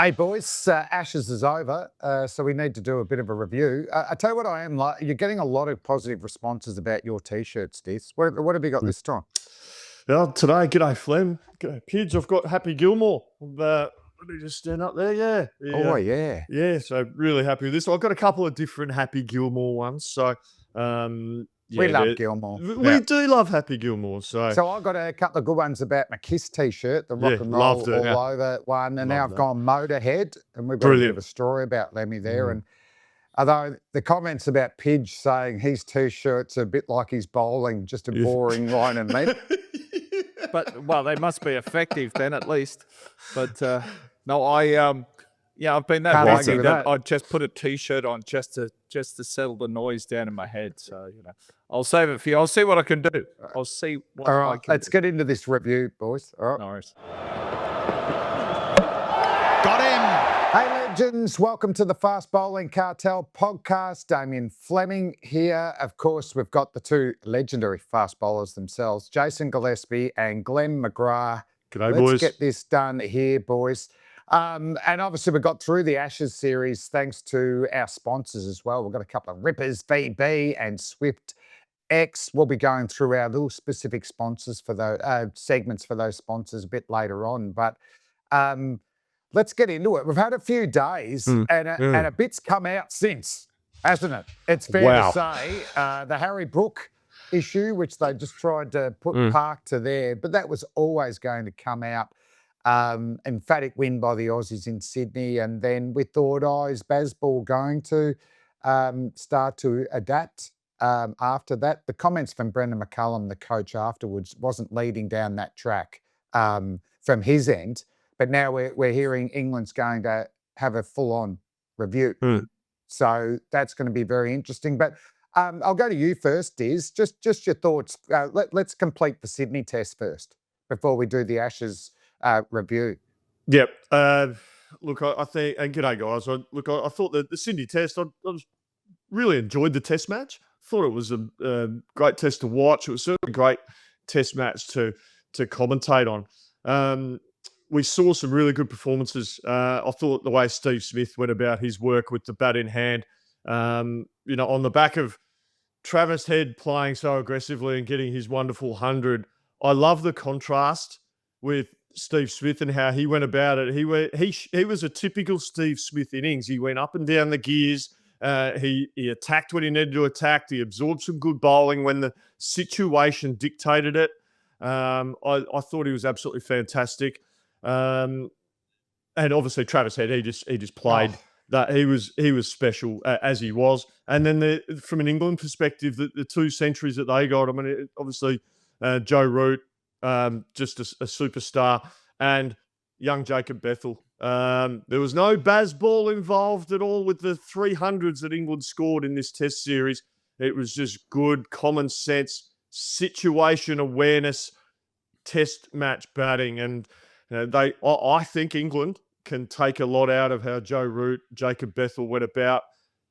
Hey boys, Ashes is over, so we need to do a bit of a review. I tell you what, I am like, you're getting a lot of positive responses about your t-shirts, Diz. What have you got this time? Well, today, g'day Flem, g'day Pids. I've got Happy Gilmore. Let me just stand up there. Yeah. Oh yeah. Yeah. So really happy with this. I've got a couple of different Happy Gilmore ones. So We love Gilmore. We do love Happy Gilmore. So I've got a couple of good ones about my Kiss t-shirt, the rock and roll loved it, all over one, and now I've gone Motorhead, and we've got a bit of a story about Lemmy there. And although the comments about Pidge saying his t-shirt's a bit like his bowling, just a boring line and meat. But well, they must be effective then at least. But no, I've been that lucky that I just put a t-shirt on just to settle the noise down in my head. So I'll save it for you. I'll see what I can do. I'll see what All right, I can let's get into this review, boys. All right. No worries. Got him. Hey, legends. Welcome to the Fast Bowling Cartel podcast. Damien Fleming here. Of course, we've got the two legendary fast bowlers themselves, Jason Gillespie and Glenn McGrath. G'day, boys. Let's get this done here, boys. And obviously, we got through the Ashes series thanks to our sponsors as well. We've got a couple of Rippers, VB and Swyftx. We'll be going through our little specific sponsors for those segments for those sponsors a bit later on. But let's get into it. We've had a few days and a bit's come out since, hasn't it? It's fair to say the Harry Brook issue, which they just tried to put park to there, but that was always going to come out. Emphatic win by the Aussies in Sydney, and then we thought, is BazBall going to start to adapt after that? The comments from Brendan McCullum, the coach, afterwards wasn't leading down that track from his end, but now we're hearing England's going to have a full-on review. So that's going to be very interesting. But I'll go to you first, Diz. Just your thoughts. Let's complete the Sydney test first before we do the Ashes review. Yep. Look, I think, and g'day guys. I thought that the Sydney test, I really enjoyed the test match. Thought it was a great test to watch. It was certainly a great test match to commentate on. We saw some really good performances. I thought the way Steve Smith went about his work with the bat in hand, on the back of Travis Head playing so aggressively and getting his wonderful 100. I love the contrast with Steve Smith and how he went about it. He was a typical Steve Smith innings. He went up and down the gears. He attacked when he needed to attack. He absorbed some good bowling when the situation dictated it. I thought he was absolutely fantastic. And obviously Travis Head, he just played that. He was special as he was. And then from an England perspective, the two centuries that they got, I mean, obviously Joe Root, just a superstar, and young Jacob Bethel. There was no BazBall involved at all with the 300s that England scored in this test series. It was just good, common sense, situation awareness, test match batting. And I think England can take a lot out of how Joe Root, Jacob Bethel went about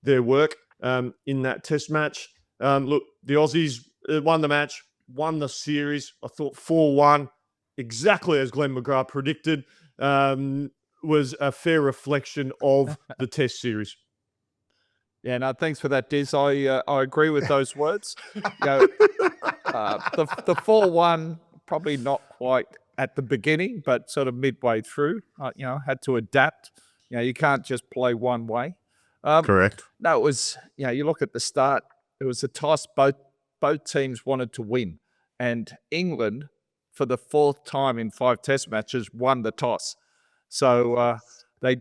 their work in that test match. Look, the Aussies won the match, won the series. I thought 4-1, exactly as Glenn McGrath predicted, was a fair reflection of the test series. Yeah, no, thanks for that, Diz. I agree with those words. The 4-1, probably not quite at the beginning, but sort of midway through, had to adapt. You can't just play one way. Correct. No, it was, you look at the start, it was a toss. Both teams wanted to win, and England, for the fourth time in 5 test matches, won the toss. So they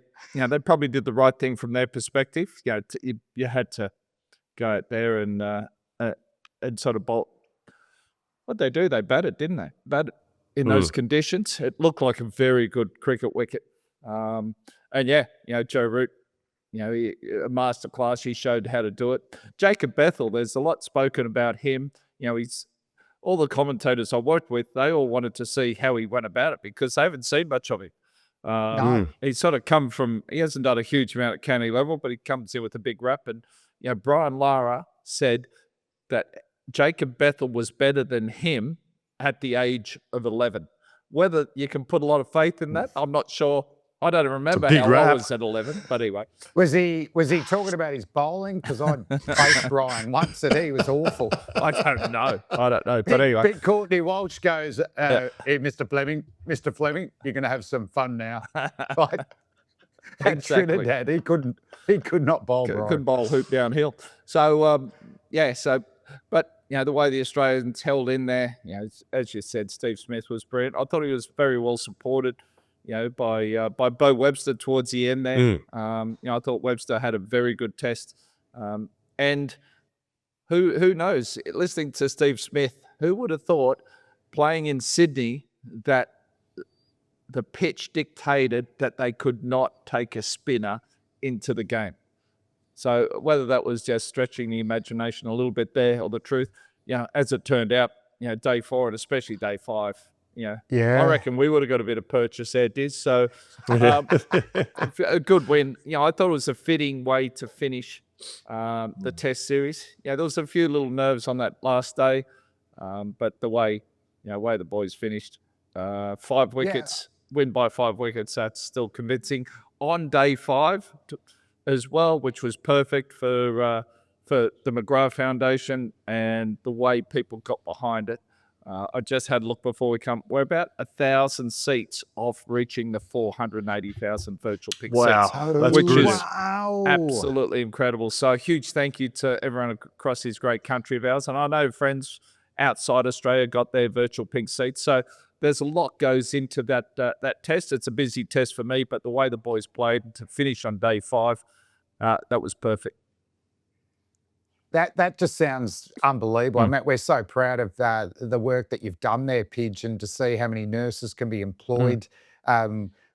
probably did the right thing from their perspective. You had to go out there and sort of bowl. What'd they do? They batted, didn't they? Batted in those conditions. It looked like a very good cricket wicket. And Joe Root, a masterclass. He showed how to do it. Jacob Bethel, there's a lot spoken about him. He's all the commentators I worked with, they all wanted to see how he went about it because they haven't seen much of him. He's sort of come from, he hasn't done a huge amount at county level, but he comes in with a big rap. And, Brian Lara said that Jacob Bethel was better than him at the age of 11. Whether you can put a lot of faith in that, I'm not sure I don't remember big how I rap. was at 11, but anyway. Was he talking about his bowling? Because I faced Ryan once and he was awful. I don't know. But anyway. Big Courtney Walsh goes, hey, Mr. Fleming, you're going to have some fun now. Like, at Exactly. Trinidad, he could not bowl, Brian. Couldn't bowl hoop downhill. So, but, the way the Australians held in there, as you said, Steve Smith was brilliant. I thought he was very well supported, by Bo Webster towards the end there. I thought Webster had a very good test. And who knows, listening to Steve Smith, who would have thought playing in Sydney that the pitch dictated that they could not take a spinner into the game. So whether that was just stretching the imagination a little bit there or the truth, as it turned out, day 4 and especially day 5, I reckon we would have got a bit of purchase there, Diz. So a good win. I thought it was a fitting way to finish the Test series. There was a few little nerves on that last day, but the way the boys finished, 5 wickets, win by 5 wickets, that's still convincing. On day 5 as well, which was perfect for the McGrath Foundation and the way people got behind it. I just had a look before we come. We're about 1,000 seats off reaching the 480,000 virtual pick seats. That's which brilliant. is absolutely incredible. So a huge thank you to everyone across this great country of ours. And I know friends outside Australia got their virtual pink seats. So there's a lot goes into that test. It's a busy test for me, but the way the boys played to finish on day 5, that was perfect. That just sounds unbelievable. I mean, we're so proud of the work that you've done there, Pidge, and to see how many nurses can be employed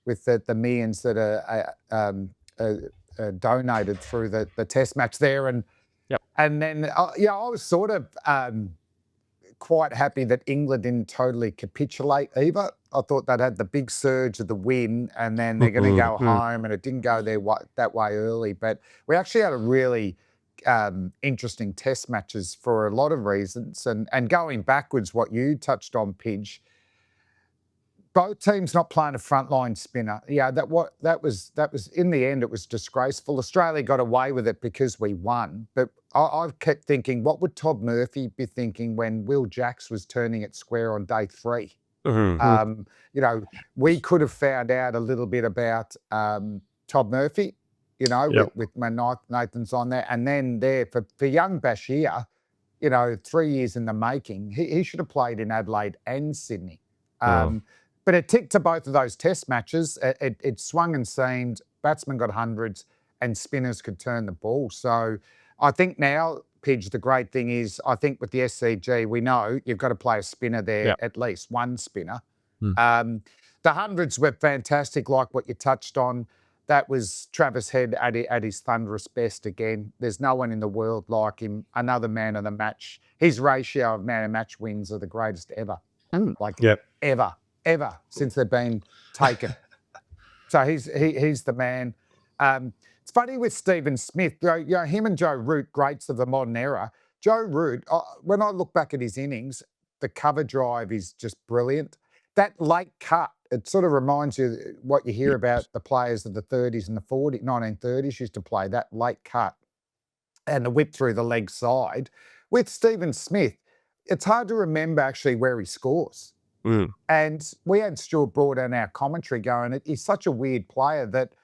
with the millions that are donated through the test match there. And then, I was sort of quite happy that England didn't totally capitulate either. I thought they'd had the big surge of the win and then they're going to go home, and it didn't go that way early. But we actually had a really interesting test matches for a lot of reasons. And going backwards, what you touched on, Pidge, both teams not playing a frontline spinner. That was in the end, it was disgraceful. Australia got away with it because we won. But I've kept thinking, what would Todd Murphy be thinking when Will Jacks was turning it square on day 3? We could have found out a little bit about Todd With when Nathan's on there. And then there for young Bashir, 3 years in the making, he should have played in Adelaide and Sydney. But it ticked to both of those test matches. It swung and seamed, batsmen got hundreds and spinners could turn the ball. So I think now, Pidge, the great thing is, I think with the SCG, we know you've got to play a spinner there, at least one spinner. The hundreds were fantastic, like what you touched on. That was Travis Head at his thunderous best again. There's no one in the world like him. Another man of the match. His ratio of man of match wins are the greatest ever. Ever since they've been taken. So he's the man. It's funny with Stephen Smith, him and Joe Root, greats of the modern era. Joe Root, when I look back at his innings, the cover drive is just brilliant. That late cut, it sort of reminds you what you hear about the players of the 30s and the 1930s used to play, that late cut and the whip through the leg side. With Stephen Smith, it's hard to remember actually where he scores. And we had Stuart Broad in our commentary going, he's such a weird player that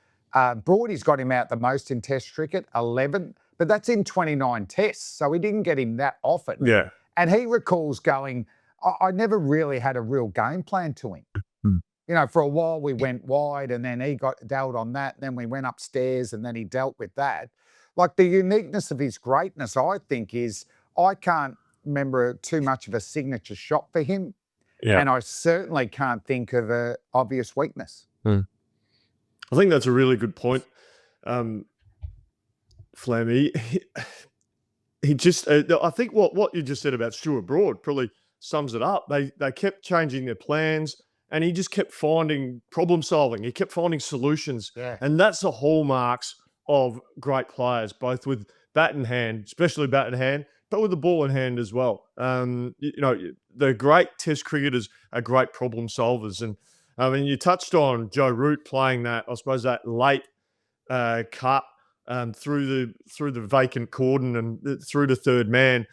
Broadie's got him out the most in Test cricket, 11, but that's in 29 tests, so we didn't get him that often. And he recalls going, I never really had a real game plan to him. For a while we went wide and then he dealt on that, and then we went upstairs and then he dealt with that. Like the uniqueness of his greatness, I think, is I can't remember too much of a signature shot for him. And I certainly can't think of an obvious weakness. I think that's a really good point, Flammy. He just, I think what you just said about Stuart Broad probably sums it up. They kept changing their plans, and he just kept finding problem solving. He kept finding solutions, and that's the hallmarks of great players, both with bat in hand, especially bat in hand, but with the ball in hand as well. The great Test cricketers are great problem solvers, and I mean, you touched on Joe Root playing that, I suppose, that late cut through the vacant cordon and through the third man.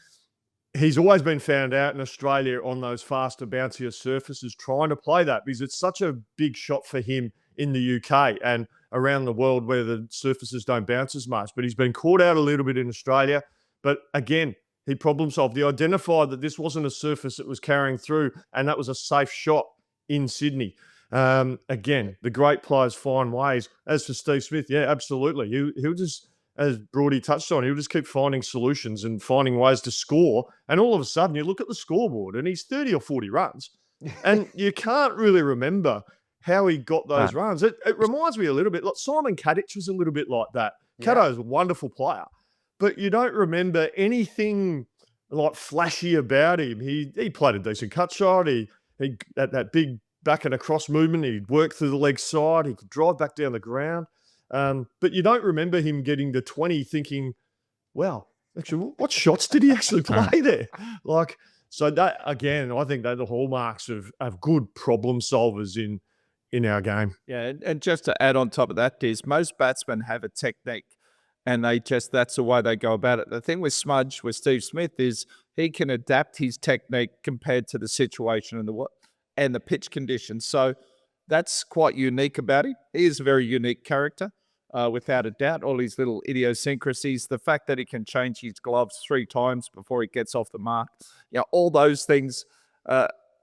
He's always been found out in Australia on those faster, bouncier surfaces trying to play that because it's such a big shot for him in the UK and around the world where the surfaces don't bounce as much. But he's been caught out a little bit in Australia. But again, he problem solved. He identified that this wasn't a surface that was carrying through, and that was a safe shot in Sydney. Again, the great players find ways. As for Steve Smith, yeah, absolutely. He'll just, as Broady touched on, he'll just keep finding solutions and finding ways to score. And all of a sudden, you look at the scoreboard and he's 30 or 40 runs. And you can't really remember how he got those runs. It reminds me a little bit, like Simon Kadich was a little bit like that. Yeah. Kato's a wonderful player, but you don't remember anything like flashy about him. He played a decent cut shot. He that big back and across movement, he'd work through the leg side. He could drive back down the ground. But you don't remember him getting to 20 thinking, well, actually, what shots did he actually play there? Like, so that, again, I think they're the hallmarks of good problem solvers in our game. Yeah, and just to add on top of that, Diz, most batsmen have a technique and that's the way they go about it. The thing with Smudge, with Steve Smith, is he can adapt his technique compared to the situation and the pitch conditions. So that's quite unique about him. He is a very unique character, without a doubt. All his little idiosyncrasies, the fact that he can change his gloves 3 times before he gets off the mark, all those things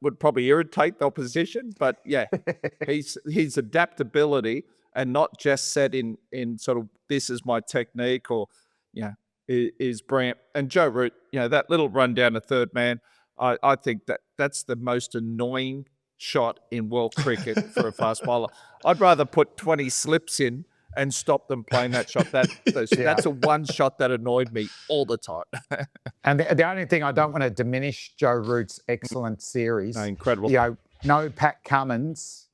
would probably irritate the opposition. But yeah, his adaptability and not just set in sort of this is my technique or is brilliant. And Joe Root, that little run down the third man, I think that's the most annoying shot in world cricket for a fast bowler. I'd rather put 20 slips in and stop them playing that shot. That's a one shot that annoyed me all the time. And the only thing, I don't want to diminish Joe Root's excellent series. No, incredible. No Pat Cummins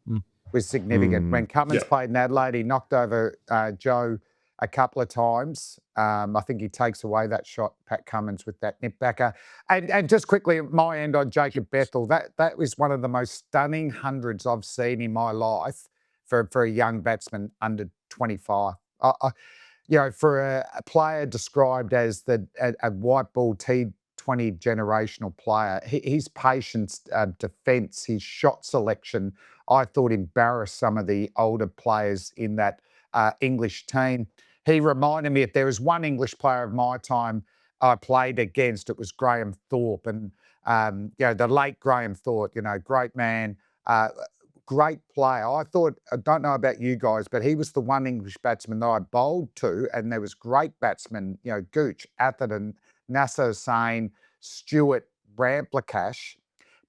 was significant. When Cummins played in Adelaide, he knocked over Joe a couple of times. I think he takes away that shot, Pat Cummins, with that nip backer. And just quickly, my end on Jacob Bethel, that was one of the most stunning hundreds I've seen in my life for a young batsman under 25. For a player described as a white ball T20 generational player, his patience, defence, his shot selection, I thought embarrassed some of the older players in that English team. He reminded me, if there was one English player of my time I played against, it was Graham Thorpe. And, the late Graham Thorpe, great man, great player. I don't know about you guys, but he was the one English batsman that I bowled to, and there was great batsmen, Gooch, Atherton, Nasser Hussain, Stewart, Ramplakash,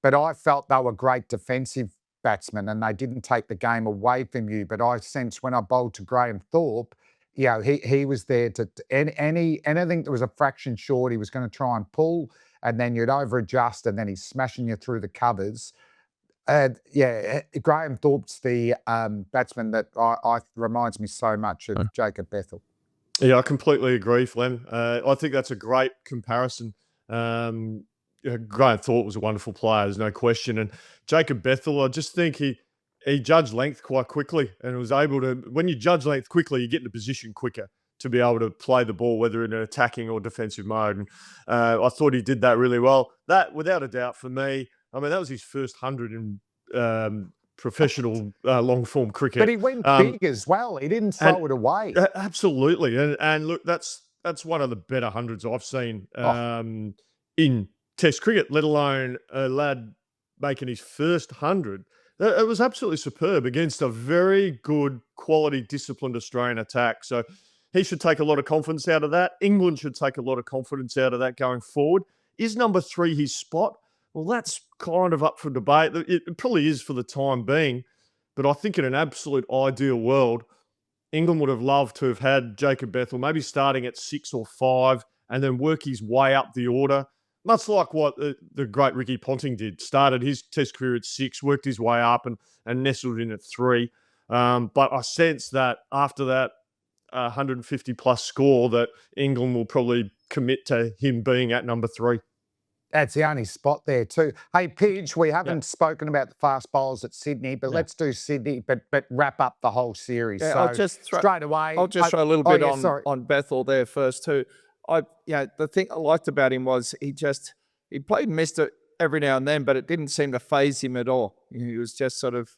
but I felt they were great defensive batsmen and they didn't take the game away from you. But I sensed when I bowled to Graham Thorpe, he was there to anything that was a fraction short, he was going to try and pull, and then you'd over-adjust, and then he's smashing you through the covers. Graham Thorpe's the batsman that I reminds me so much of Jacob Bethel. Yeah, I completely agree, Flem. I think that's a great comparison. Graham Thorpe was a wonderful player, there's no question. And Jacob Bethel, I just think he judged length quite quickly and was able to, when you judge length quickly, you get into position quicker to be able to play the ball, whether in an attacking or defensive mode. And I thought he did that really well. That, without a doubt, for me, I mean, that was his first 100 in professional long-form cricket. But he went big as well. He didn't throw it away. Absolutely. And look, that's one of the better hundreds I've seen in Test cricket, let alone a lad making his first 100. It was absolutely superb against a very good, quality, disciplined Australian attack. So he should take a lot of confidence out of that. England should take a lot of confidence out of that going forward. Is number 3 his spot? Well, that's kind of up for debate. It probably is for the time being. But I think in an absolute ideal world, England would have loved to have had Jacob Bethel maybe starting at 6 or 5 and then work his way up the order. Much like what the great Ricky Ponting did. Started his Test career at 6, worked his way up and nestled in at 3. But I sense that after that 150-plus score that England will probably commit to him being at number 3. That's the only spot there too. Hey, Pidge, we haven't spoken about the fast bowlers at Sydney, but let's do Sydney, but wrap up the whole series. Yeah, So I'll just throw, straight away. I'll just throw a little bit sorry. on Bethel there first too. The thing I liked about him was he played and missed it every now and then, but it didn't seem to faze him at all. He was just sort of,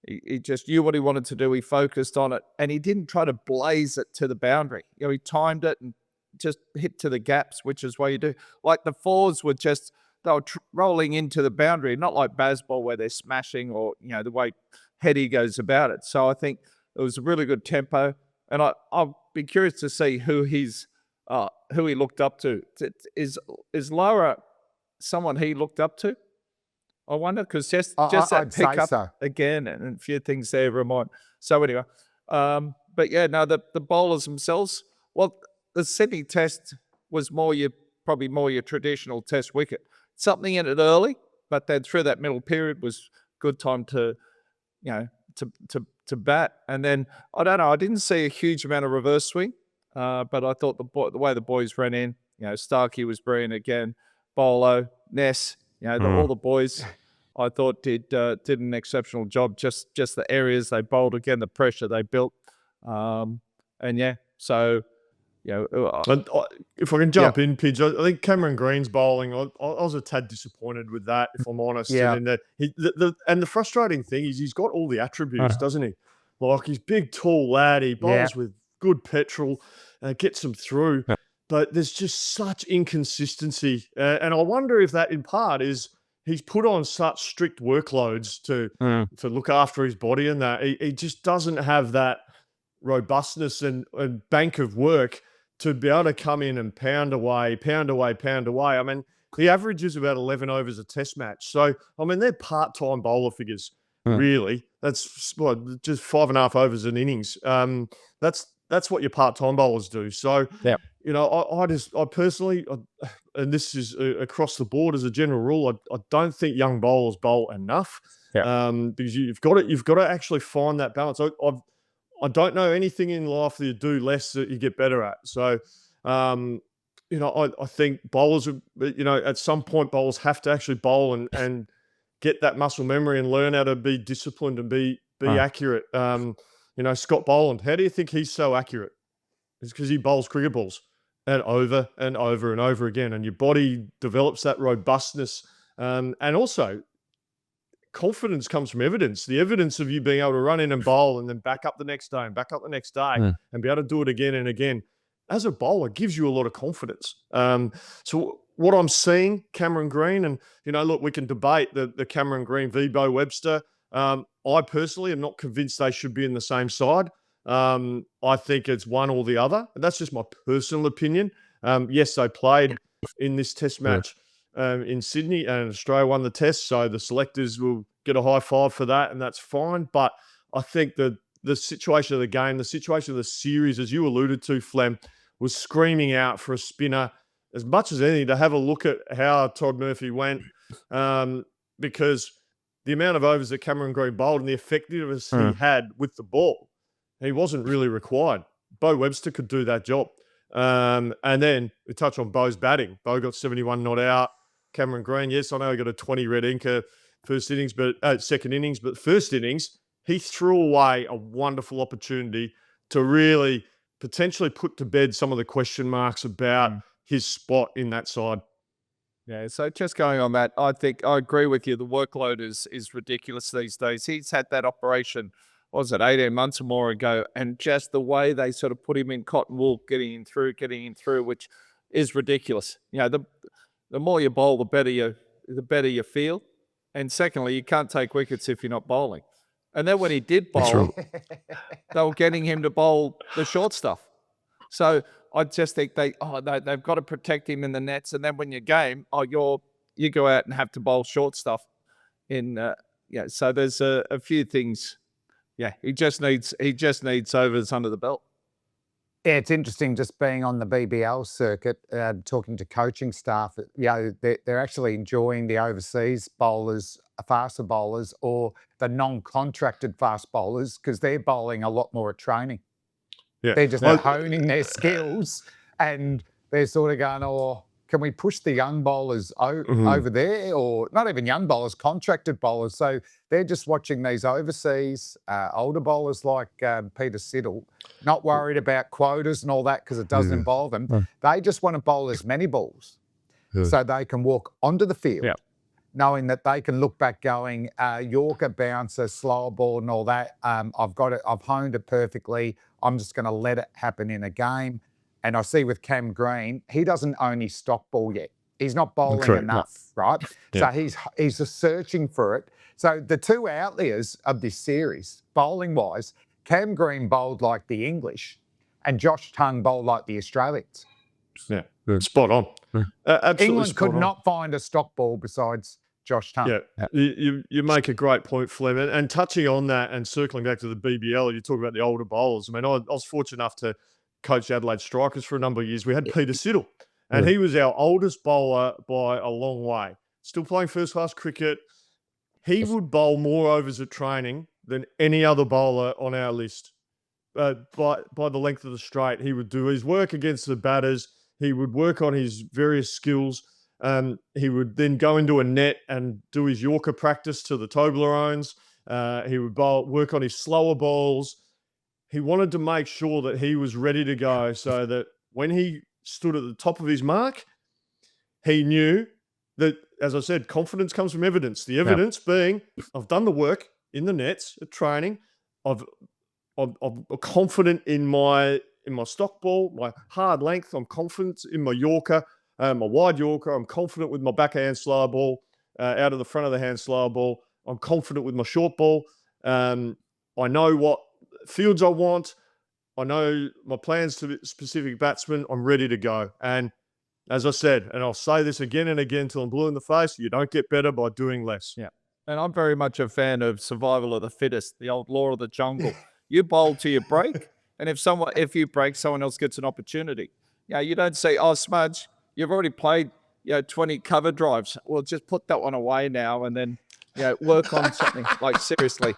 he just knew what he wanted to do. He focused on it, and he didn't try to blaze it to the boundary. You know, he timed it and just hit to the gaps, which is what you do. Like the fours were just, they were rolling into the boundary, not like BazBall where they're smashing or, you know, the way Hetty goes about it. So I think it was a really good tempo, and I'll be curious to see who he looked up to. Is Lara someone he looked up to? I wonder, because just that pick up again and a few things there remind. So anyway, but yeah, no, the bowlers themselves. Well, the Sydney Test was probably more your traditional Test wicket. Something in it early, but then through that middle period was good time to, you know, to bat. And then I don't know, I didn't see a huge amount of reverse swing, but I thought the way the boys ran in, you know, Starkey was brilliant again, Bolo, Ness, you know, all the boys, I thought did an exceptional job. Just the areas they bowled again, the pressure they built, and yeah, so. Yeah, if I can jump in, Pidge, I think Cameron Green's bowling, I was a tad disappointed with that, if I'm honest. Yeah. And the frustrating thing is he's got all the attributes, doesn't he? Like, he's big, tall lad. He bowls with good petrol, gets them through. Yeah. But there's just such inconsistency. And I wonder if that, in part, is he's put on such strict workloads to look after his body and that. He just doesn't have that robustness and bank of work to be able to come in and pound away. I mean, the average is about 11 overs a Test match. So, I mean, they're part-time bowler figures, really. That's just 5.5 overs an innings. That's what your part-time bowlers do. So, you know, I personally, and this is across the board as a general rule, I don't think young bowlers bowl enough, because you've got to actually find that balance. I don't know anything in life that you do less that you get better at. So, you know, I think bowlers, you know, at some point bowlers have to actually bowl and get that muscle memory and learn how to be disciplined and be accurate. You know, Scott Boland, how do you think he's so accurate? It's because he bowls cricket balls and over and over and over again, and your body develops that robustness. And also, confidence comes from evidence. The evidence of you being able to run in and bowl and then back up the next day and back up the next day and be able to do it again and again, as a bowler, gives you a lot of confidence. So what I'm seeing, Cameron Green, and, you know, look, we can debate the Cameron Green v. Bo Webster. I personally am not convinced they should be in the same side. I think it's one or the other. And that's just my personal opinion. Yes, they played in this Test match in Sydney, and Australia won the Test, so the selectors will get a high five for that, and that's fine. But I think the situation of the game, the situation of the series, as you alluded to, Flem, was screaming out for a spinner as much as anything to have a look at how Todd Murphy went, because the amount of overs that Cameron Green bowled and the effectiveness he had with the ball, he wasn't really required. Bo Webster could do that job. And then we touch on Bo's batting. Bo got 71 not out. Cameron Green, yes, I know he got a 20 red inker second innings, but first innings, he threw away a wonderful opportunity to really potentially put to bed some of the question marks about his spot in that side. Yeah, so just going on that, I think I agree with you. The workload is ridiculous these days. He's had that operation, what was it, 18 months or more ago, and just the way they sort of put him in cotton wool, getting him through, which is ridiculous. You know, the more you bowl, the better you feel. And secondly, you can't take wickets if you're not bowling. And then when he did bowl, they were getting him to bowl the short stuff. So I just think they've got to protect him in the nets. And then when you game, you go out and have to bowl short stuff. So there's a few things. Yeah, he just needs overs under the belt. Yeah, it's interesting just being on the BBL circuit, talking to coaching staff. You know, they're actually enjoying the overseas bowlers, faster bowlers, or the non-contracted fast bowlers, because they're bowling a lot more at training. Yeah. They're just honing their skills, and they're sort of going, oh, can we push the young bowlers over there, or not even young bowlers, contracted bowlers? So they're just watching these overseas older bowlers like Peter Siddle, not worried about quotas and all that because it doesn't involve them. They just want to bowl as many balls so they can walk onto the field, knowing that they can look back going, Yorker, bouncer, slower ball and all that. I've got it. I've honed it perfectly. I'm just going to let it happen in a game. And I see with Cam Green, he doesn't own his stock ball yet. He's not bowling enough, right? So he's just searching for it. So the two outliers of this series, bowling-wise, Cam Green bowled like the English and Josh Tongue bowled like the Australians. Yeah, spot on. Absolutely England could not find a stock ball besides Josh Tongue. Yeah, you make a great point, Fleming. And touching on that and circling back to the BBL, you talk about the older bowlers. I mean, I was fortunate enough to coach Adelaide Strikers for a number of years. We had Peter Siddle, and he was our oldest bowler by a long way. Still playing first-class cricket. He would bowl more overs at training than any other bowler on our list. By the length of the straight, he would do his work against the batters. He would work on his various skills. He would then go into a net and do his Yorker practice to the Toblerones. He would work on his slower balls. He wanted to make sure that he was ready to go so that when he stood at the top of his mark, he knew that, as I said, confidence comes from evidence. The evidence being, I've done the work in the nets at training. I'm confident in my stock ball, my hard length. I'm confident in my Yorker, my wide Yorker. I'm confident with my backhand slower ball, out of the front of the hand slower ball. I'm confident with my short ball. I know what fields I want. I know my plans to specific batsmen. I'm ready to go. And as I said, and I'll say this again and again till I'm blue in the face, you don't get better by doing less. Yeah. And I'm very much a fan of survival of the fittest, the old law of the jungle. You bowl till you break, and if you break, someone else gets an opportunity. Yeah, you don't say, "Oh, Smudge, you've already played 20 cover drives. Well, just put that one away now, and then work on something." Like, seriously.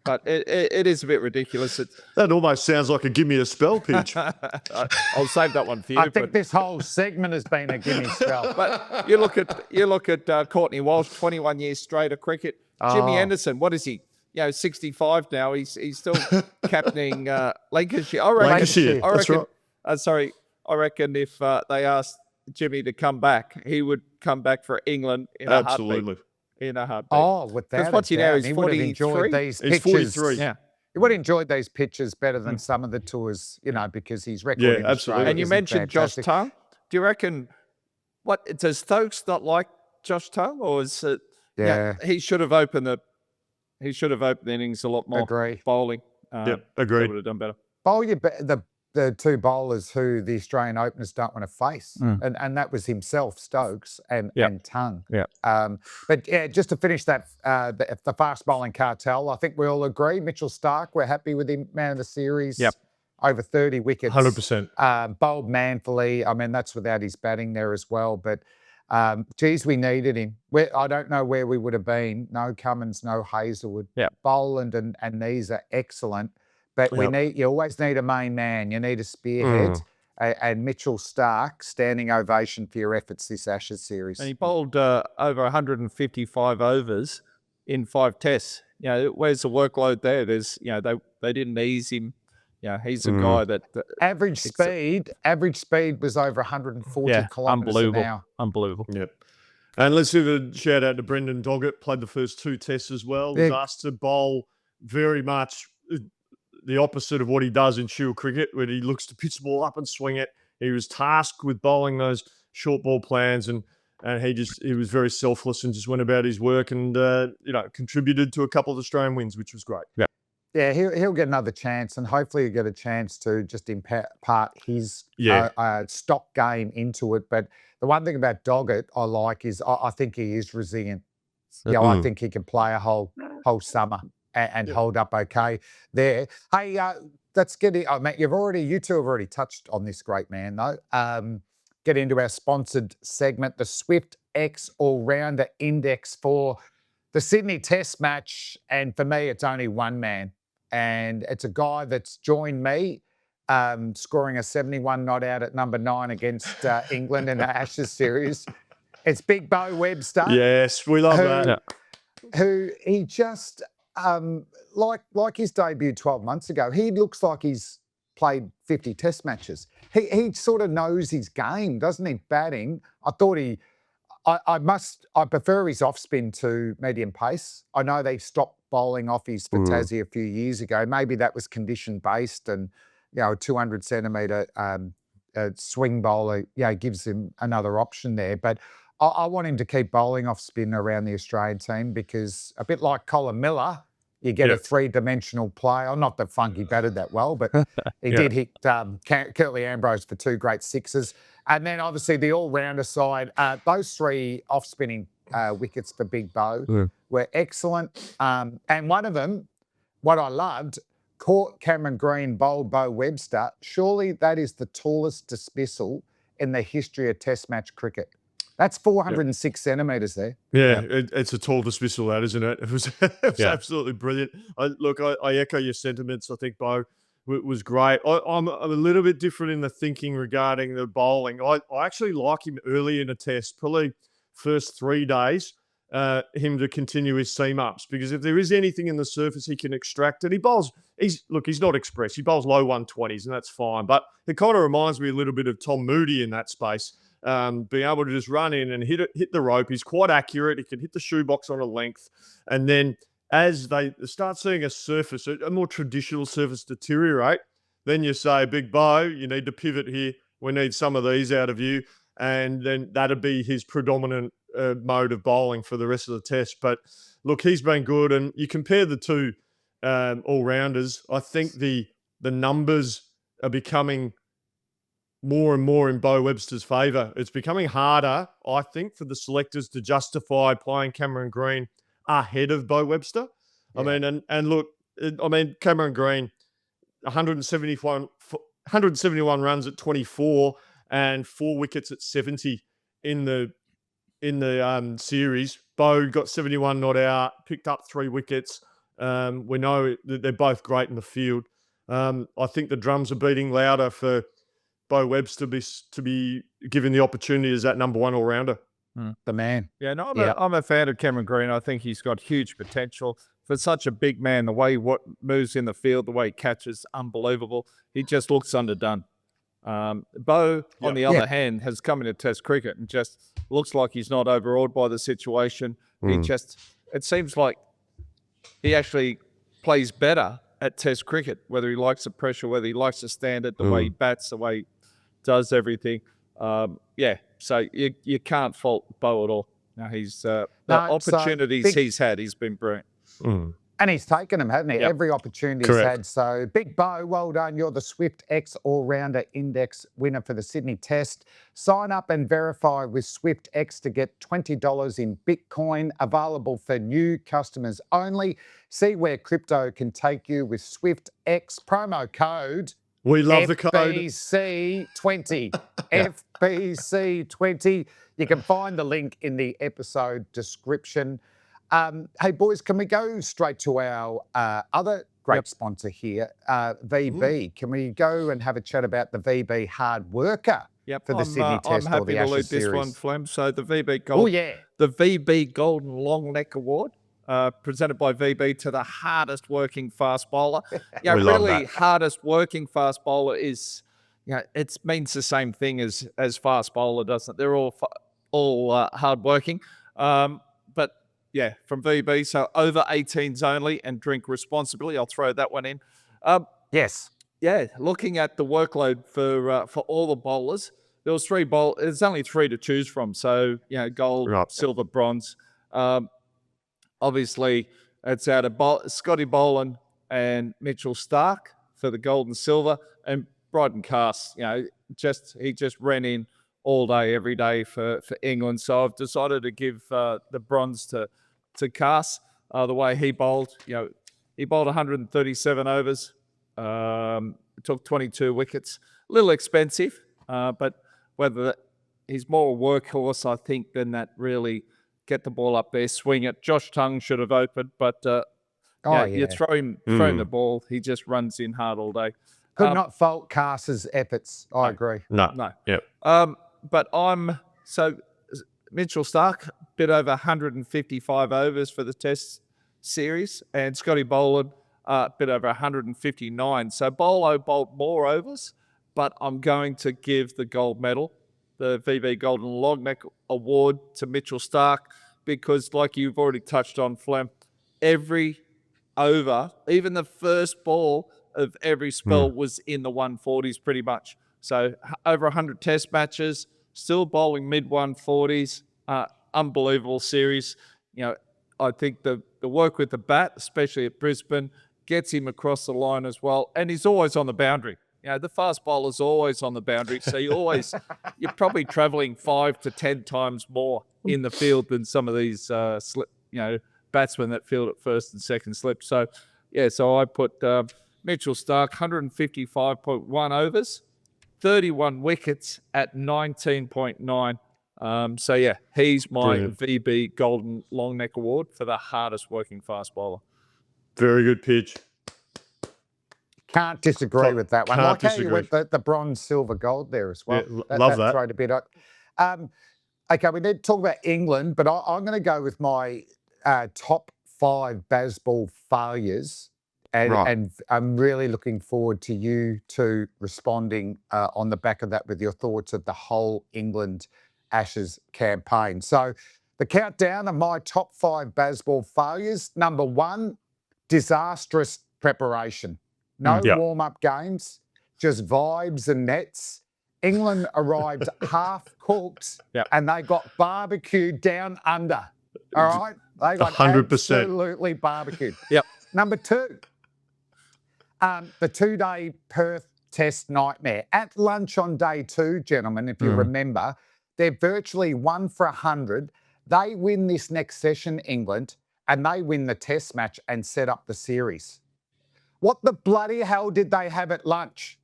But it is a bit ridiculous. That almost sounds like a give me a spell pitch. I'll save that one for you. I think this whole segment has been a gimme spell. But you look at Courtney Walsh, 21 years straight of cricket. Jimmy Anderson, what is he? 65 now. He's still captaining Lancashire. I reckon if they asked Jimmy to come back, he would come back for England in a heartbeat. In a heartbeat. Oh, without what's he now? He's he would have 43. enjoyed these He's pitches. 43. Yeah. He would have enjoyed these pitches better than some of the tours, because his record in absolutely. Australia And you isn't mentioned fantastic. Josh Tongue. Do you reckon, does Stokes not like Josh Tongue, or is it? Yeah. He should have opened the innings a lot more. Agree. Bowling. Agreed. Would have done better. Bowl the two bowlers who the Australian openers don't want to face, and that was himself, Stokes, and Tongue. Yeah. But just to finish that, the fast bowling cartel, I think we all agree. Mitchell Starc, we're happy with him, man of the series. Yep. Over 30 wickets. 100%. Bowled manfully. I mean, that's without his batting there as well. But geez, we needed him. I don't know where we would have been. No Cummins, no Hazelwood. Yeah. Boland and these are excellent. But you always need a main man. You need a spearhead. And Mitchell Starc, standing ovation for your efforts this Ashes series. And he bowled over 155 overs in 5 tests. Where's the workload there? There's, they didn't ease him. He's a guy that average speed was over 140 kilometres an hour. Unbelievable. Yep. And let's give a shout out to Brendan Doggett. Played the first 2 tests as well. Was asked to bowl very much the opposite of what he does in Shield cricket, where he looks to pitch the ball up and swing it. He was tasked with bowling those short ball plans, and he was very selfless and just went about his work and contributed to a couple of Australian wins, which was great. Yeah. Yeah, he'll get another chance, and hopefully he'll get a chance to just impart his stock game into it. But the one thing about Doggett I like is I think he is resilient. I think he can play a whole summer and hold up okay there. Hey, let's get it. Mate, you two have already touched on this great man though. Get into our sponsored segment, the Swyftx All-Rounder Index for the Sydney Test match. And for me, it's only one man. And it's a guy that's joined me scoring a 71 not out at number 9 against England in the Ashes series. It's Big Bo Webster. Yes, we love that. Who he just, like his debut 12 months ago, he looks like he's played 50 test matches. He sort of knows his game, doesn't he, batting? I prefer his off spin to medium pace. I know they stopped bowling off his Fatazzi a few years ago. Maybe that was condition based, and a 200 centimetre swing bowler, gives him another option there. But I want him to keep bowling off spin around the Australian team, because a bit like Colin Miller, you get a three-dimensional player. Not that Funky batted that well, but he did hit Curtly Ambrose for 2 great sixes. And then obviously the all-rounder side, those 3 off-spinning wickets for Big Bo were excellent. And one of them, what I loved, caught Cameron Green, bowled Bo Webster. Surely that is the tallest dismissal in the history of Test match cricket. That's 406 centimetres there. Yeah, it's a tall dismissal, that, isn't it? It was absolutely brilliant. I echo your sentiments. I think Bo was great. I'm a little bit different in the thinking regarding the bowling. I actually like him early in a test, probably first 3 days, him to continue his seam ups, because if there is anything in the surface he can extract, and he's not express. He bowls low 120s, and that's fine. But it kind of reminds me a little bit of Tom Moody in that space. Being able to just run in and hit the rope. He's quite accurate. He can hit the shoebox on a length. And then as they start seeing a surface, a more traditional surface deteriorate, then you say, Big Bo, you need to pivot here. We need some of these out of you. And then that'd be his predominant mode of bowling for the rest of the test. But look, he's been good. And you compare the 2 all-rounders, I think the numbers are becoming more and more in Bo Webster's favour. It's becoming harder, I think, for the selectors to justify playing Cameron Green ahead of Bo Webster. I mean, and look, Cameron Green, 171 runs at 24 and 4 wickets at 70 in the series. Bo got 71 not out, picked up 3 wickets. We know that they're both great in the field. I think the drums are beating louder for Bo Webster to be given the opportunity as that number 1 all-rounder. The man. Yeah, no, I'm a fan of Cameron Green. I think he's got huge potential. For such a big man, the way he moves in the field, the way he catches, unbelievable. He just looks underdone. Bo, on the other hand, has come into Test cricket and just looks like he's not overawed by the situation. It seems like he actually plays better at Test cricket, whether he likes the pressure, whether he likes the standard, the way he bats, the way he does everything. So you can't fault Bo at all. No, the opportunities he's had, he's been brilliant. And he's taken them, hasn't he? Every opportunity he's had. So, Big Bo, well done. You're the Swyftx All-Rounder Index winner for the Sydney Test. Sign up and verify with Swyftx to get $20 in Bitcoin, available for new customers only. See where crypto can take you with Swyftx. Promo code. We love the code. FBC20. FBC20. You can find the link in the episode description. Hey, boys, can we go straight to our other great sponsor here, VB? Can we go and have a chat about the VB hard worker for the Sydney Test or the Ashes series? I'm happy to lead this one, Flem. So the VB Golden Longneck Award, presented by VB to the hardest working fast bowler. Really hardest working fast bowler is, it means the same thing as fast bowler, doesn't it? They're all hard working. From VB, so over 18s only and drink responsibly. I'll throw that one in. Yes. Yeah, looking at the workload for all the bowlers, there's only 3 to choose from. So, gold, silver, bronze. Obviously, it's out of Scotty Boland and Mitchell Starc for the gold and silver, and Bryden Cass, he just ran in all day, every day for England. So I've decided to give the bronze to Cass, the way he bowled. He bowled 137 overs, took 22 wickets. A little expensive, but he's more a workhorse, I think, than that really get the ball up there, swing it. Josh Tongue should have opened, but you throw him the ball, he just runs in hard all day. Could not fault Carter's efforts. I agree. No. Yep. But Mitchell Starc, bit over 155 overs for the Test series, and Scotty Boland, bit over 159. So Bolo bowled more overs, but I'm going to give the gold medal, the VB Golden Longneck Award, to Mitchell Starc because, like you've already touched on, Flem, every over, even the first ball of every spell was in the 140s pretty much. So over 100 Test matches, still bowling mid-140s, unbelievable series. You know, I think the work with the bat, especially at Brisbane, gets him across the line as well, and he's always on the boundary. You know, the fast bowler's always on the boundary, so you're probably travelling 5 to 10 times more in the field than some of these batsmen that field at first and second slip. So, so I put Mitchell Starc, 155.1 overs, 31 wickets at 19.9. He's my Brilliant. VB Golden Longneck Award for the hardest working fast bowler. Very good pitch. Can't disagree with that one. Can't Like how you disagree. went the bronze, silver, gold there as well. Yeah, love that. Thrown a bit up. Okay, we need to talk about England, but I'm going to go with my top 5 BazBall failures. And I'm really looking forward to you two responding on the back of that with your thoughts of the whole England Ashes campaign. So the countdown of my top 5 BazBall failures. Number 1, disastrous preparation. No warm-up games, just vibes and nets. England arrived half-cooked and they got barbecued down under. All right? They got 100%. absolutely barbecued. Yep. Number 2, the 2-day Perth Test nightmare. At lunch on day 2, gentlemen, if you remember, they're virtually 1 for 100. They win this next session, England, and they win the Test match and set up the series. What the bloody hell did they have at lunch?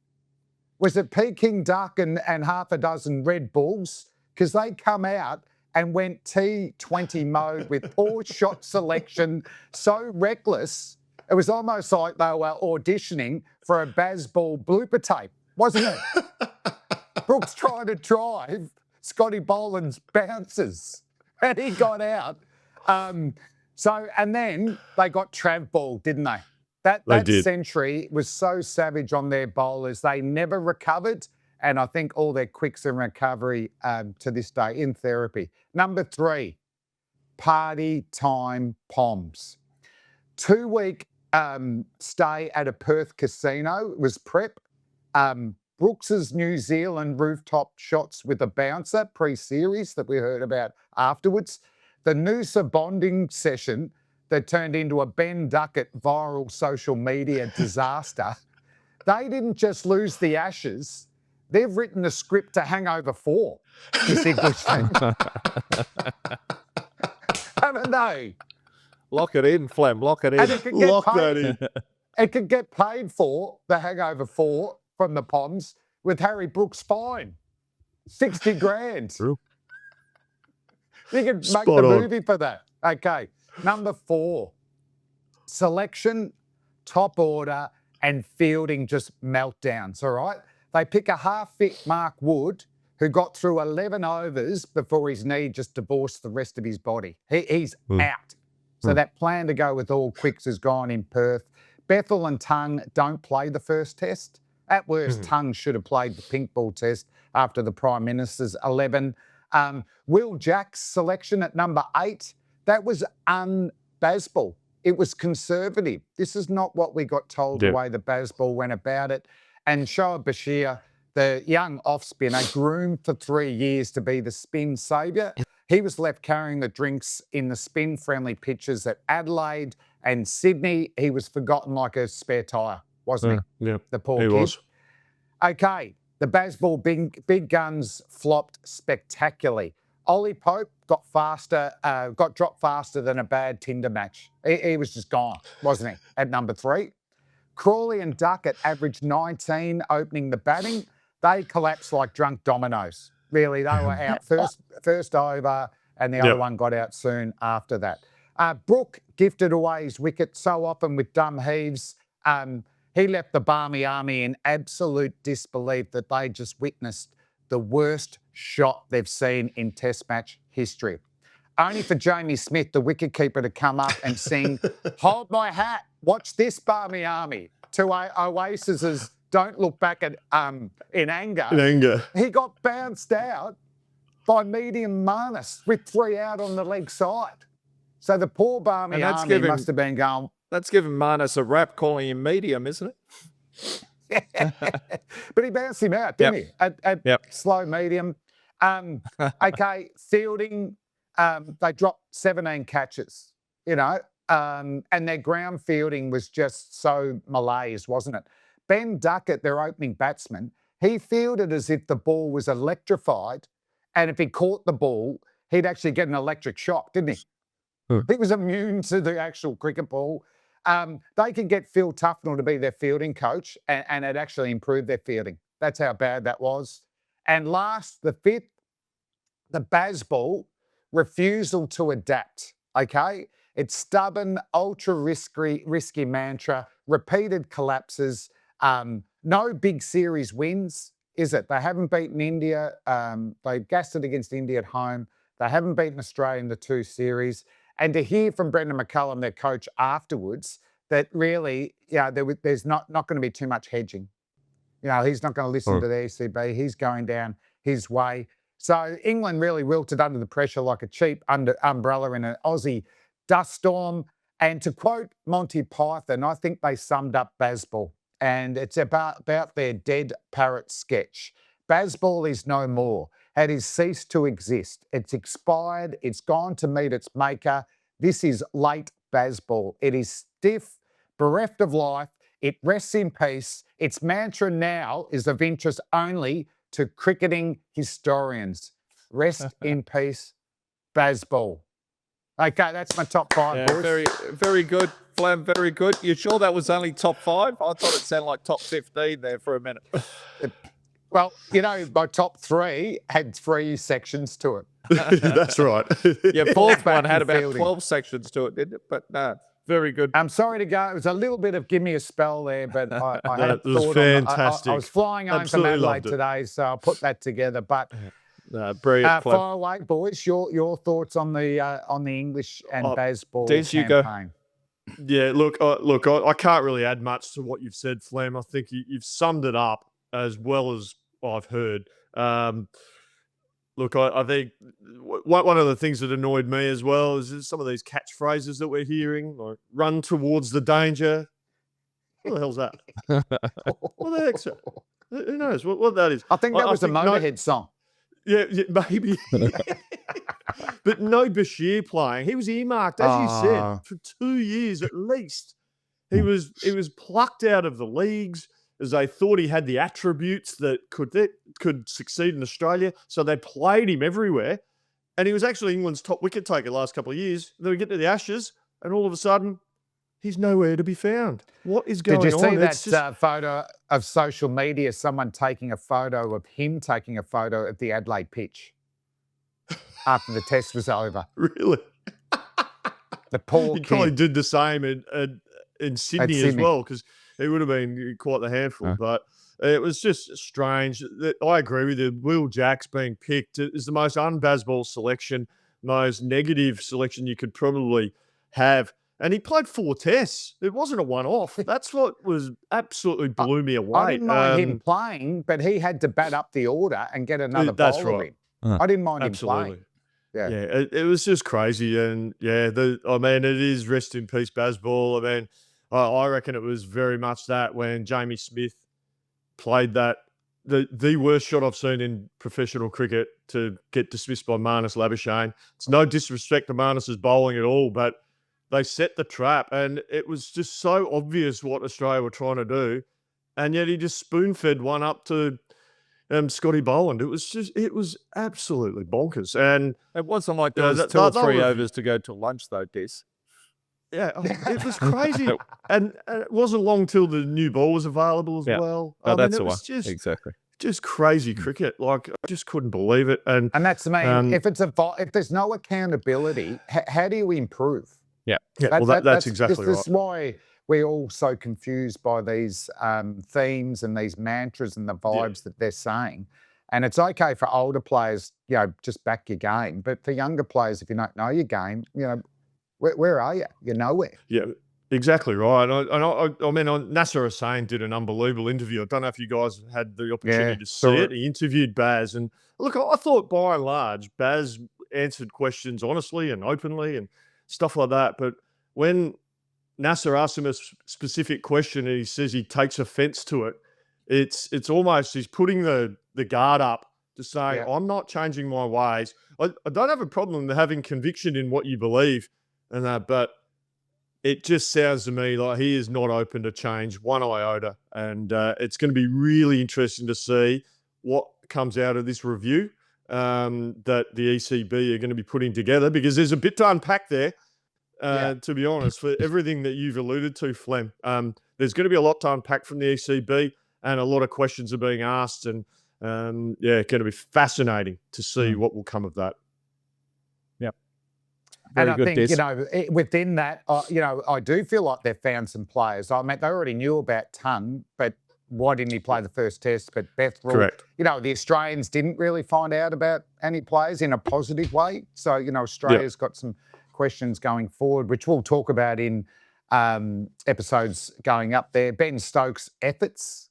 Was it Peking duck and half a dozen Red Bulls? Because they come out and went T20 mode with poor shot selection, so reckless. It was almost like they were auditioning for a BazBall blooper tape, wasn't it? Brooks trying to drive Scotty Boland's bounces, and he got out. And then they got Trav ball, didn't they? That century was so savage on their bowlers. They never recovered, and I think all their quicks in recovery to this day in therapy. Number 3, party time Poms. 2-week stay at a Perth casino. It was prep. Brooks's New Zealand rooftop shots with a bouncer pre-series that we heard about afterwards. The Noosa bonding session that turned into a Ben Duckett viral social media disaster. They didn't just lose the Ashes, they've written the script to Hangover 4, this English team. Haven't they? Lock it in, Flem, lock it in. And it could get Lock paid, that in. It could get paid for, the Hangover 4 from the Poms, with Harry Brooks' fine. 60 grand. True. You could make Spot the on. movie for that. Okay. Number 4, selection, top order, and fielding just meltdowns, all right? They pick a half-fit Mark Wood who got through 11 overs before his knee just divorced the rest of his body. He's out. So that plan to go with all quicks is gone in Perth. Bethel and Tongue don't play the first test. At worst, Tongue should have played the pink ball test after the Prime Minister's 11. Will Jack's selection at number 8, that was un-BazBall. It was conservative. This is not what we got told the way the BazBall went about it. And Shoaib Bashir, the young off-spinner, groomed for 3 years to be the spin saviour. He was left carrying the drinks in the spin-friendly pitches at Adelaide and Sydney. He was forgotten like a spare tyre, wasn't he? Yeah, The poor he kid. was. Okay, the BazBall big guns flopped spectacularly. Ollie Pope got dropped faster than a bad Tinder match. He was just gone, wasn't he, at number 3? Crawley and Duckett averaged 19 opening the batting. They collapsed like drunk dominoes. Really, they were out first over, and the other one got out soon after that. Brook gifted away his wicket so often with dumb heaves. he left the Barmy Army in absolute disbelief that they just witnessed the worst shot they've seen in Test match history. Only for Jamie Smith, the wicketkeeper, to come up and sing, "Hold my hat, watch this, Barmy Army," to Oasis's "Don't Look Back at in Anger." In anger. He got bounced out by medium Marnus with 3 out on the leg side. So the poor Barmy Army must have been going... That's giving Marnus a rap calling him medium, isn't it? But he bounced him out, didn't he? At slow medium. Okay, fielding, they dropped 17 catches, you know, and their ground fielding was just so malaise, wasn't it? Ben Duckett, their opening batsman, he fielded as if the ball was electrified, and if he caught the ball, he'd actually get an electric shock, didn't he? He was immune to the actual cricket ball. They could get Phil Tufnell to be their fielding coach, and it actually improved their fielding. That's how bad that was. And last, the fifth, the BazBall refusal to adapt, okay? It's stubborn, ultra-risky mantra, repeated collapses, no big series wins, is it? They haven't beaten India. They gassed it against India at home. They haven't beaten Australia in the 2 series. And to hear from Brendan McCullum, their coach, afterwards, that really, there's not going to be too much hedging. You know, he's not going to listen to the ECB. He's going down his way. So England really wilted under the pressure like a cheap umbrella in an Aussie dust storm. And to quote Monty Python, I think they summed up BazBall. And it's about their dead parrot sketch. BazBall is no more. It has ceased to exist. It's expired. It's gone to meet its maker. This is late BazBall. It is stiff, bereft of life. It rests in peace. Its mantra now is of interest only to cricketing historians. Rest in peace, BazBall. Okay, that's my top 5, boys. Very, very good, Flam, very good. You sure that was only top 5? I thought it sounded like top 15 there for a minute. Well, you know, my top 3 had 3 sections to it. That's right. Your fourth one had about 12 sections to it, didn't it? But no, very good. I'm sorry to go. It was a little bit of give me a spell there, but I had was thought fantastic. I was flying home from Adelaide today, so I'll put that together. But brilliant. fire away, boys. Your thoughts on the English and BazBall campaign? Yeah, look, I can't really add much to what you've said, Flem. I think you've summed it up as well as I've heard. Look, I think one of the things that annoyed me as well is some of these catchphrases that we're hearing, like "run towards the danger." What the hell's that? What the heck's that? Who knows what that is? I think that was a Motorhead song. Yeah, maybe. But no Bashir playing. He was earmarked, as you said, for 2 years at least. He was plucked out of the leagues as they thought he had the attributes that could succeed in Australia. So they played him everywhere. And he was actually England's top wicket taker the last couple of years. Then we get to the Ashes, and all of a sudden, he's nowhere to be found. What is going on? Did you see that photo of social media, someone taking a photo of him taking a photo at the Adelaide pitch after the test was over? Really? The poor He kid. probably did the same in Sydney as well, because he would have been quite the handful. But it was just strange. I agree with you. Will Jacks being picked is the most un-BazBall selection, most negative selection you could probably have. And he played 4 tests. It wasn't a one-off. That's what was absolutely blew me away. I didn't mind him playing, but he had to bat up the order and get another bowler in. I didn't mind him playing. Yeah, it was just crazy. And it is rest in peace, BazBall. I mean, I reckon it was very much that when Jamie Smith played that, the worst shot I've seen in professional cricket to get dismissed by Marnus Labuschagne. It's no disrespect to Marnus's bowling at all, but they set the trap, and it was just so obvious what Australia were trying to do, and yet he just spoon-fed one up to Scotty Boland. It was absolutely bonkers. And it wasn't like there was 2 or 3 overs to go till lunch, though, Des. Yeah, it was crazy. and it wasn't long till the new ball was available as well. Oh, that's it the was one. Exactly. Just crazy cricket. Like, I just couldn't believe it. And that's me. If there's no accountability, how do you improve? Yeah. That's exactly right. This is why we're all so confused by these themes and these mantras and the vibes that they're saying. And it's okay for older players, just back your game. But for younger players, if you don't know your game, where are you? You're nowhere. Yeah, exactly right. I mean, Nasser Hussain did an unbelievable interview. I don't know if you guys had the opportunity to see it. He interviewed Baz, and look, I thought by and large Baz answered questions honestly and openly and stuff like that. But when Nasser asked him a specific question and he says he takes offence to it, it's almost he's putting the guard up to say, I'm not changing my ways. I don't have a problem having conviction in what you believe and that, but it just sounds to me like he is not open to change one iota. And it's going to be really interesting to see what comes out of this review that the ECB are going to be putting together, because there's a bit to unpack there, to be honest, for everything that you've alluded to, Flem. There's going to be a lot to unpack from the ECB, and a lot of questions are being asked, and going to be fascinating to see what will come of that. And I think, within that, I do feel like they've found some players. I mean, they already knew about Tongue, but why didn't he play the first test? But Bethrel, correct. The Australians didn't really find out about any players in a positive way. So, Australia's got some questions going forward, which we'll talk about in episodes going up there. Ben Stokes' efforts,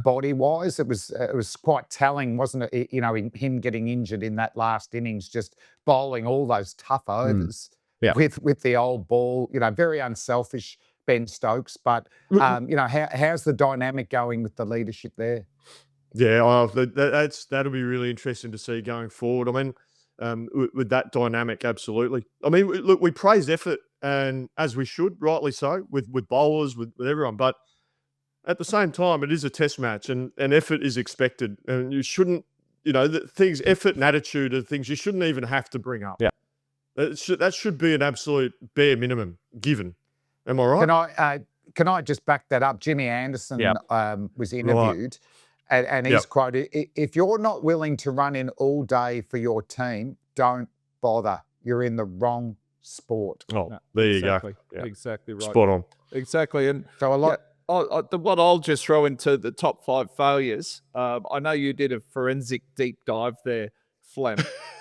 body-wise, it was quite telling, wasn't it? Him getting injured in that last innings, just bowling all those tough overs with the old ball. Very unselfish, Ben Stokes. But how's the dynamic going with the leadership there? Yeah, that'll be really interesting to see going forward. I mean, with that dynamic, absolutely. I mean, look, we praise effort, and as we should, rightly so, with bowlers, with everyone, but at the same time, it is a test match, and effort is expected. And you shouldn't, effort and attitude are things you shouldn't even have to bring up. Yeah. That should be an absolute bare minimum given. Am I right? Can I just back that up? Jimmy Anderson was interviewed, and he's quoted, if you're not willing to run in all day for your team, don't bother. You're in the wrong sport. Oh, there you go. Yeah. Exactly right. Spot on. Exactly. And so a lot... what I'll just throw into the top 5 failures, I know you did a forensic deep dive there, Flem.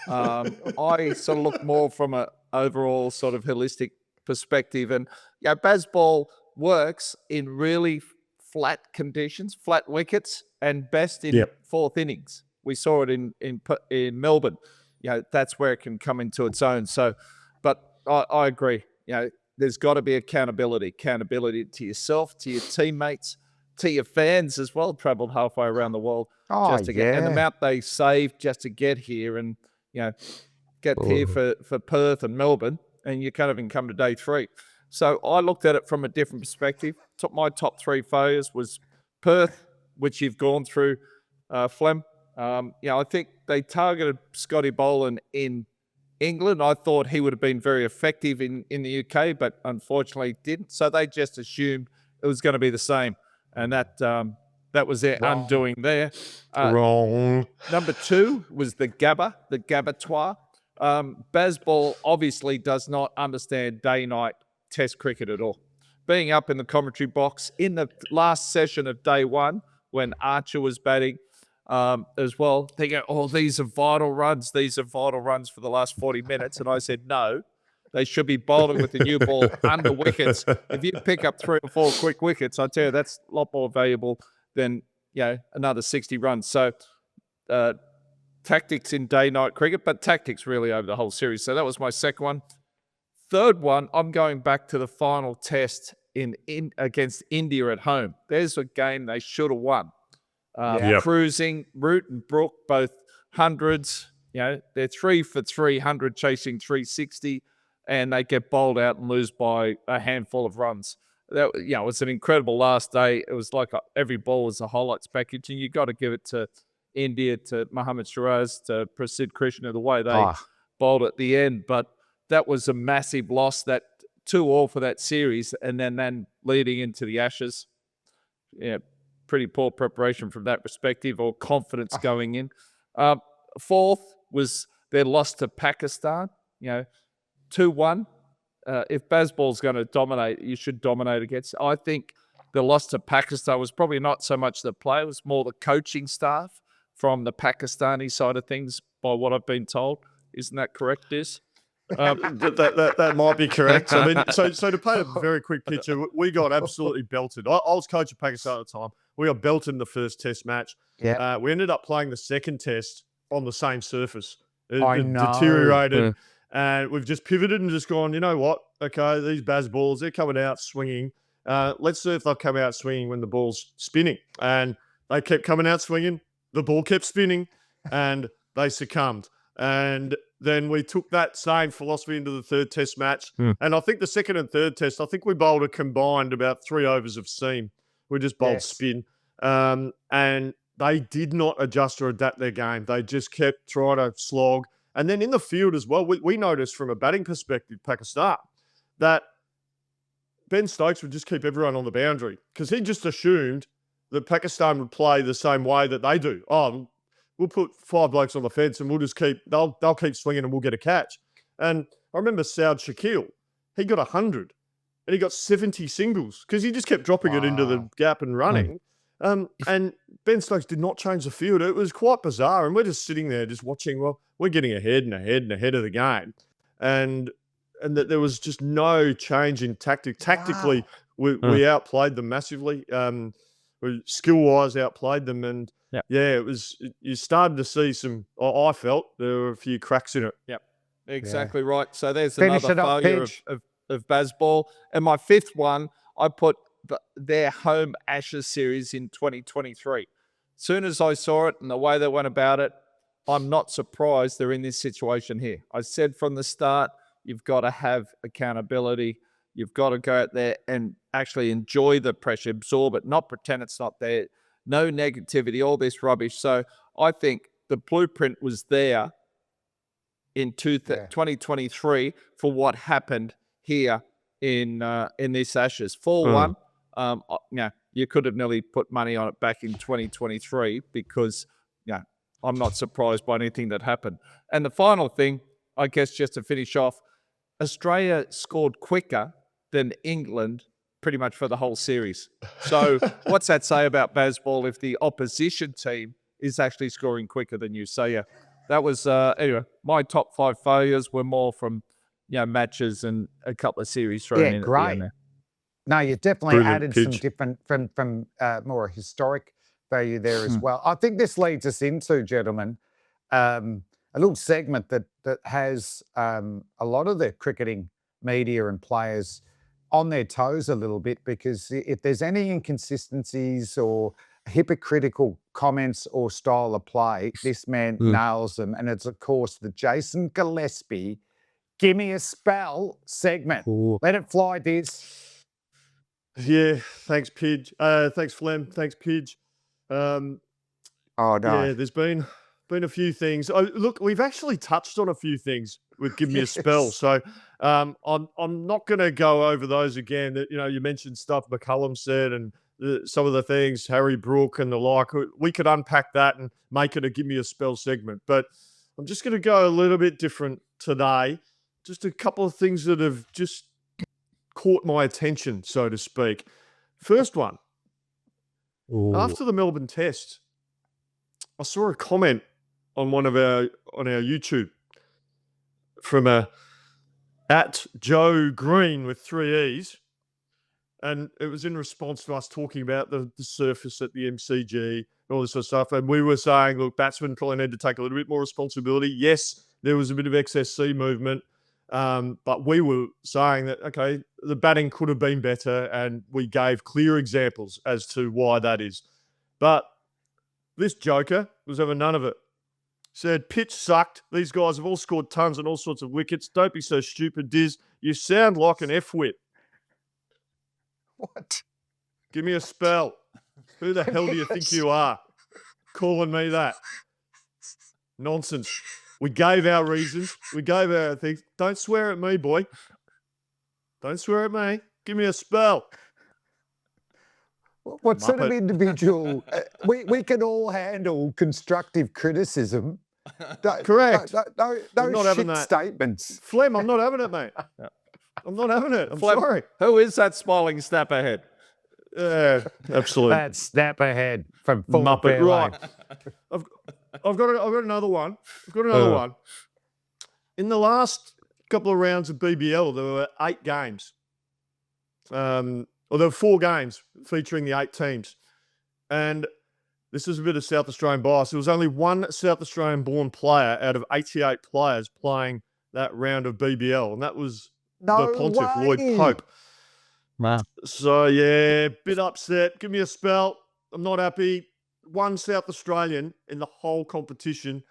I sort of look more from an overall sort of holistic perspective. And BazBall works in really flat conditions, flat wickets, and best in fourth innings. We saw it in Melbourne. That's where it can come into its own. So, but I agree. There's got to be accountability to yourself, to your teammates, to your fans as well. Traveled halfway around the world just to get, and the amount they saved just to get here, and get here for Perth and Melbourne, and you can't even come to day 3. So I looked at it from a different perspective. My top 3 failures was Perth, which you've gone through, Flem. I think they targeted Scotty Boland in England. I thought he would have been very effective in the UK, but unfortunately didn't. So they just assumed it was going to be the same, and that was their undoing there. Wrong. Number 2 was the Gabatoir. BazBall obviously does not understand day-night Test cricket at all. Being up in the commentary box in the last session of day 1 when Archer was batting, as well, they go, these are vital runs. These are vital runs for the last 40 minutes. And I said, no, they should be bowling with the new ball under wickets. If you pick up 3 or 4 quick wickets, I tell you, that's a lot more valuable than, another 60 runs. So tactics in day-night cricket, but tactics really over the whole series. So that was my second one. Third one, I'm going back to the final test against India at home. There's a game they should have won. Cruising, Root and Brook, both hundreds. They're 3 for 300, chasing 360, and they get bowled out and lose by a handful of runs. That it was an incredible last day. It was like every ball was a highlights package, and you got to give it to India, to Mohammad Shiraz, to Prasidh Krishna, the way they bowled at the end. But that was a massive loss. That 2-all for that series, and then leading into the Ashes. Pretty poor preparation from that perspective, or confidence going in. Fourth was their loss to Pakistan, 2-1. if BazBall's going to dominate, you should dominate against. I think the loss to Pakistan was probably not so much the play, it was more the coaching staff from the Pakistani side of things, by what I've been told. Isn't that correct, Diz? That might be correct. I mean, so to paint a very quick picture, we got absolutely belted. I was coach of Pakistan at the time. We got belted in the first test match. Yeah. We ended up playing the second test on the same surface. I It know. deteriorated, and we've just pivoted and just gone, you know what? Okay, these BazBalls, they're coming out swinging. Let's see if they'll come out swinging when the ball's spinning. And they kept coming out swinging. The ball kept spinning, and they succumbed. And then we took that same philosophy into the third test match. And I think the second and third test, I think we bowled a combined about 3 overs of seam. We just bowled spin. And they did not adjust or adapt their game. They just kept trying to slog. And then in the field as well, we noticed from a batting perspective, Pakistan, that Ben Stokes would just keep everyone on the boundary because he just assumed that Pakistan would play the same way that they do. Oh, we'll put 5 blokes on the fence and we'll just they'll keep swinging and we'll get a catch. And I remember Saud Shakil, he got 100 and he got 70 singles because he just kept dropping it into the gap and running. And Ben Stokes did not change the field. It was quite bizarre. And we're just sitting there just watching, well, we're getting ahead and ahead and ahead of the game. And that there was just no change in tactic. Tactically, we outplayed them massively. Skill-wise, outplayed them. And it was, you started to see I felt there were a few cracks in it. Yep, exactly right. So there's Finish another failure of BazBall. And my fifth one, I put their home Ashes series in 2023. Soon as I saw it and the way they went about it, I'm not surprised they're in this situation here. I said from the start, you've got to have accountability. You've got to go out there and actually enjoy the pressure, absorb it, not pretend it's not there. No negativity, all this rubbish. So I think the blueprint was there in 2023 for what happened here in this Ashes. 4-1. You could have nearly put money on it back in 2023 because, I'm not surprised by anything that happened. And the final thing, I guess, just to finish off, Australia scored quicker than England pretty much for the whole series. So what's that say about BazBall if the opposition team is actually scoring quicker than you? So, that was, anyway, my top 5 failures were more from, matches and a couple of series thrown in great. at the end there. No, you definitely Brilliant added pitch. some different from more historic value there as well. I think this leads us into, gentlemen, a little segment that has a lot of the cricketing media and players on their toes a little bit, because if there's any inconsistencies or hypocritical comments or style of play, this man nails them. And it's, of course, the Jason Gillespie Give Me a Spell segment. Let it fly, Diz. Yeah, thanks, Pidge. Thanks, Flem. Thanks, Pidge. No. Yeah, there's been a few things. Look, we've actually touched on a few things with Give Me a Spell. So I'm not going to go over those again. That you mentioned stuff McCullum said and some of the things, Harry Brook and the like. We could unpack that and make it a Give Me a Spell segment. But I'm just going to go a little bit different today. Just a couple of things that have just caught my attention, so to speak. First one, after the Melbourne Test, I saw a comment on on our YouTube from at Joe Green with 3 E's, and it was in response to us talking about the surface at the MCG and all this sort of stuff. And we were saying, look, batsmen probably need to take a little bit more responsibility. Yes, there was a bit of excess sea movement. But we were saying that, okay, the batting could have been better, and we gave clear examples as to why that is. But this joker was having none of it. Said, pitch sucked. These guys have all scored tons and all sorts of wickets. Don't be so stupid, Diz. You sound like an F-wit. What? Give me a spell. Who the hell do you think you are? Calling me that. Nonsense. We gave our reasons. We gave our things. Don't swear at me, boy. Don't swear at me. Give me a spell. What sort of individual? We can all handle constructive criticism. Correct. No I'm not having shit that. statements. Flem, I'm not having it, mate. I'm not having it. I'm Flem, sorry. Who is that smiling snap ahead? Yeah, absolutely. That snap ahead from full Muppet. fairway. Right. I've got another one. I've got another one. In the last couple of rounds of BBL, there were 8 games. Or there were 4 games featuring the 8 teams. And this is a bit of South Australian bias. There was only one South Australian-born player out of 88 players playing that round of BBL, and that was the Pontiff, Lloyd Pope. Wow. So, yeah, bit upset. Give me a spell. I'm not happy. One South Australian in the whole competition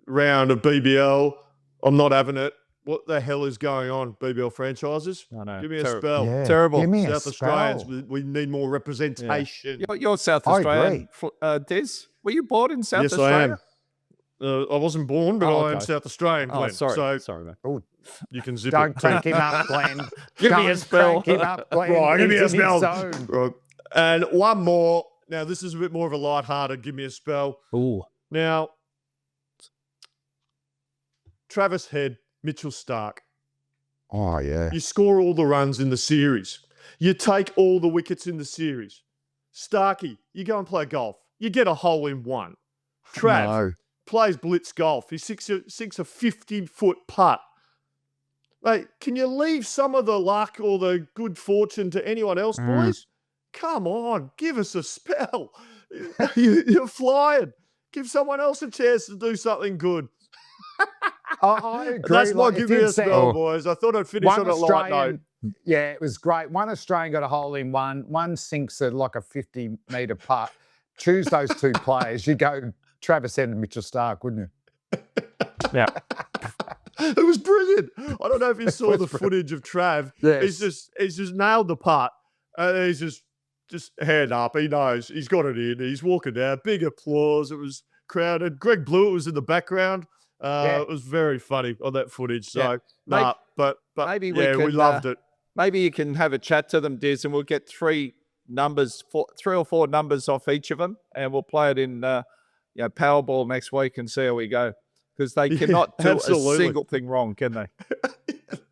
round of BBL. I'm not having it. What the hell is going on, BBL franchises? I know. Give me a spell. Yeah. Terrible. Give me a South Australians, spell. we need more representation. You're South I Australian, Des. Were you born in South Yes, Australia? I am. I wasn't born, but I am South Australian, Glenn. Oh, sorry. So Sorry, mate. Oh, you can zip don't it. crank him up, Glenn. Give me a Don't spell. crank him up, Glenn. Right, give me He's a in his spell. zone. Right. And one more. Now, this is a bit more of a light-hearted, give me a spell. Ooh. Now, Travis Head, Mitchell Stark. Oh, yeah. You score all the runs in the series. You take all the wickets in the series. Starkey, you go and play golf. You get a hole in one. Trav No. plays blitz golf. He sinks a 50-foot putt. Mate, can you leave some of the luck or the good fortune to anyone else, boys? Come on, give us a spell. You're flying. Give someone else a chance to do something good. I agree. That's my Like, if give me you'd a said spell, boys. I thought I'd finish one on a light note. Yeah, it was great. One Australian got a hole in one. One sinks a 50-metre putt. Choose those 2 players. You go Travis Head and Mitchell Stark, wouldn't you? Yeah. It was brilliant. I don't know if you saw the footage of Trav. Yes. He's just nailed the putt. And he's just hand up. He knows. He's got it in. He's walking down. Big applause. It was crowded. Greg Blewett was in the background. It was very funny on that footage. So, but maybe we can, loved it. Maybe you can have a chat to them, Des, and we'll get 3 or 4 numbers off each of them, and we'll play it in Powerball next week and see how we go. Because they cannot do a single thing wrong, can they?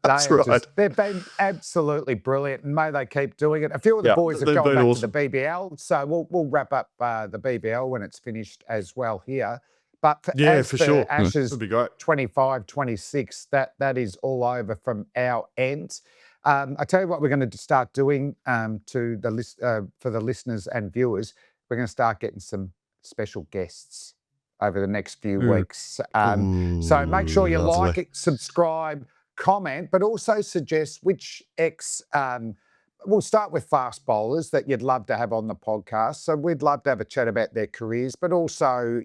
That's right. They've been absolutely brilliant, and may they keep doing it. A few of the boys have gone back to the BBL, so we'll wrap up the BBL when it's finished as well here. But for sure. Ashes That'd be great. 25, 26, that is all over from our end. I tell you what, we're going to start doing to the list for the listeners and viewers. We're going to start getting some special guests over the next few weeks. So make sure you like it, subscribe, comment, but also suggest which we'll start with fast bowlers that you'd love to have on the podcast. So we'd love to have a chat about their careers, but also,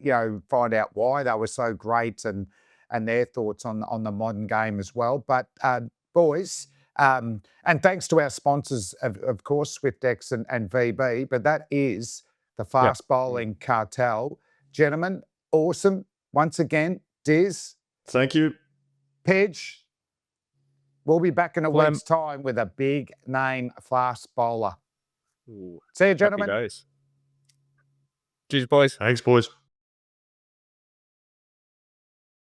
find out why they were so great and their thoughts on the modern game as well. But boys, and thanks to our sponsors, of course, Swyftx and VB, but that is the fast bowling cartel. Gentlemen, awesome. Once again, Diz. Thank you. Pidge. We'll be back in a week's time with a big name fast bowler. See you, gentlemen. Happy days. Cheers, boys. Thanks, boys.